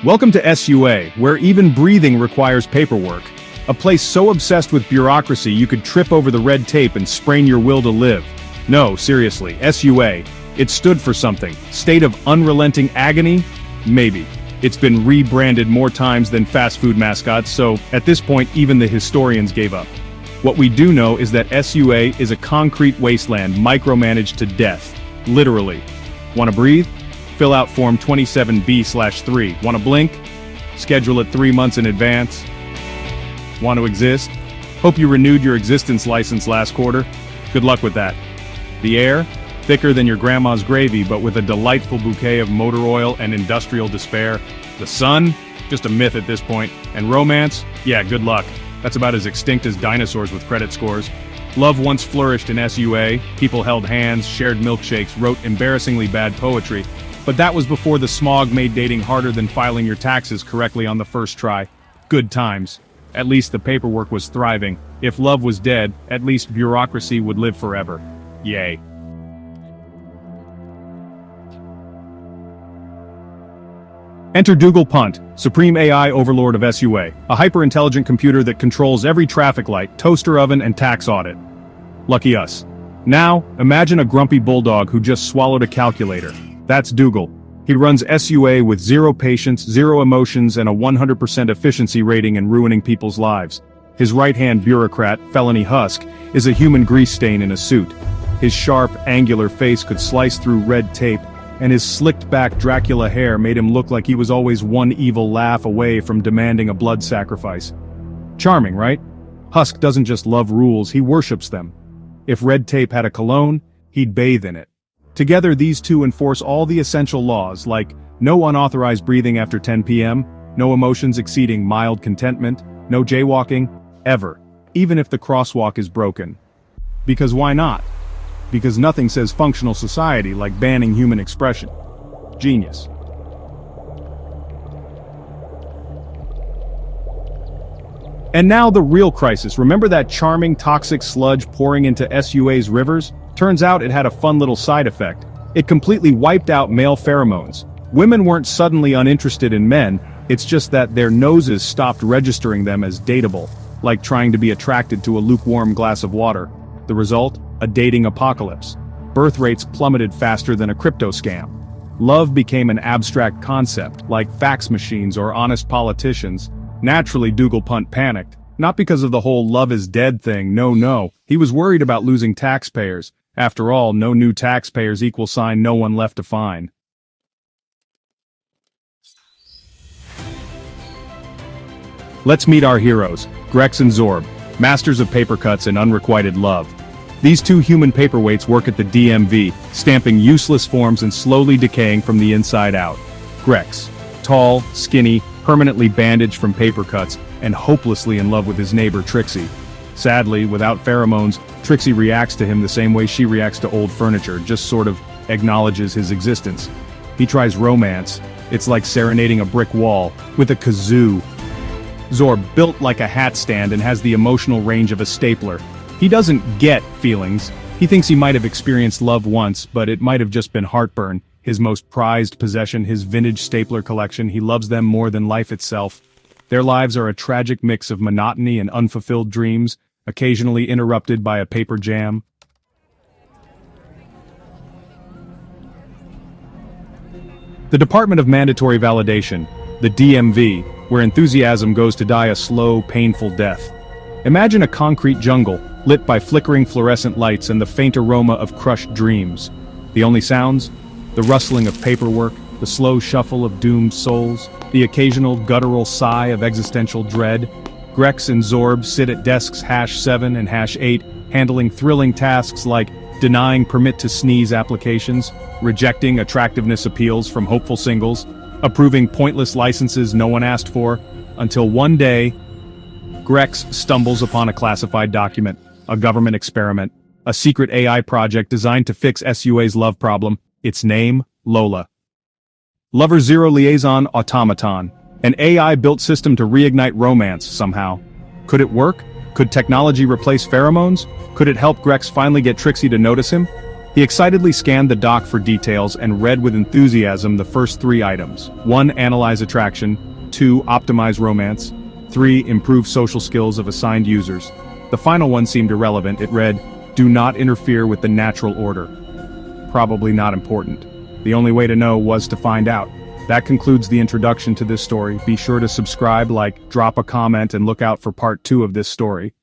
Welcome to SUA, where even breathing requires paperwork. A place so obsessed with bureaucracy you could trip over the red tape and sprain your will to live. No, seriously, SUA. It stood for something. State of unrelenting agony? Maybe. It's been rebranded more times than fast food mascots, so at this point even the historians gave up. What we do know is that SUA is a concrete wasteland micromanaged to death. Literally. Wanna breathe? Fill out Form 27B/3. Wanna blink? Schedule it 3 months in advance. Want to exist? Hope you renewed your existence license last quarter. Good luck with that. The air? Thicker than your grandma's gravy, but with a delightful bouquet of motor oil and industrial despair. The sun? Just a myth at this point. And romance? Yeah, good luck. That's about as extinct as dinosaurs with credit scores. Love once flourished in SUA. People held hands, shared milkshakes, wrote embarrassingly bad poetry. But that was before the smog made dating harder than filing your taxes correctly on the first try. Good times. At least the paperwork was thriving. If love was dead, at least bureaucracy would live forever. Yay. Enter Dougal Punt, Supreme AI Overlord of SUA, a hyper-intelligent computer that controls every traffic light, toaster oven, and tax audit. Lucky us. Now, imagine a grumpy bulldog who just swallowed a calculator. That's Dougal. He runs SUA with zero patience, zero emotions, and a 100% efficiency rating in ruining people's lives. His right-hand bureaucrat, Felony Husk, is a human grease stain in a suit. His sharp, angular face could slice through red tape, and his slicked-back Dracula hair made him look like he was always one evil laugh away from demanding a blood sacrifice. Charming, right? Husk doesn't just love rules, he worships them. If red tape had a cologne, he'd bathe in it. Together these two enforce all the essential laws like no unauthorized breathing after 10 p.m., no emotions exceeding mild contentment, no jaywalking, ever, even if the crosswalk is broken. Because why not? Because nothing says functional society like banning human expression. Genius. And now the real crisis. Remember that charming toxic sludge pouring into SUA's rivers? Turns out it had a fun little side effect. It completely wiped out male pheromones. Women weren't suddenly uninterested in men, it's just that their noses stopped registering them as dateable, like trying to be attracted to a lukewarm glass of water. The result? A dating apocalypse. Birth rates plummeted faster than a crypto scam. Love became an abstract concept, like fax machines or honest politicians. Naturally, Dougal Punt panicked. Not because of the whole love is dead thing, no. He was worried about losing taxpayers. After all, no new taxpayers =, no one left to fine. Let's meet our heroes, Grex and Zorb, masters of paper cuts and unrequited love. These two human paperweights work at the DMV, stamping useless forms and slowly decaying from the inside out. Grex, tall, skinny, permanently bandaged from paper cuts, and hopelessly in love with his neighbor Trixie. Sadly, without pheromones, Trixie reacts to him the same way she reacts to old furniture, just sort of acknowledges his existence. He tries romance. It's like serenading a brick wall, with a kazoo. Zorb, built like a hat stand and has the emotional range of a stapler. He doesn't get feelings. He thinks he might have experienced love once, but it might have just been heartburn. His most prized possession, his vintage stapler collection, he loves them more than life itself. Their lives are a tragic mix of monotony and unfulfilled dreams, occasionally interrupted by a paper jam. The Department of Mandatory Validation, the DMV, where enthusiasm goes to die a slow, painful death. Imagine a concrete jungle, lit by flickering fluorescent lights and the faint aroma of crushed dreams. The only sounds? The rustling of paperwork, the slow shuffle of doomed souls, the occasional guttural sigh of existential dread. Grex and Zorb sit at desks #7 and #8, handling thrilling tasks like denying permit to sneeze applications, rejecting attractiveness appeals from hopeful singles, approving pointless licenses no one asked for, until one day, Grex stumbles upon a classified document, a government experiment, a secret AI project designed to fix SUA's love problem. Its name, Lola. Lover Zero Liaison Automaton, an AI-built system to reignite romance somehow. Could it work? Could technology replace pheromones? Could it help Grex finally get Trixie to notice him? He excitedly scanned the doc for details and read with enthusiasm the first 3 items. 1. Analyze attraction. 2. Optimize romance. 3. Improve social skills of assigned users. The final one seemed irrelevant. It read, do not interfere with the natural order. Probably not important. The only way to know was to find out. That concludes the introduction to this story. Be sure to subscribe, like, drop a comment, and look out for part 2 of this story.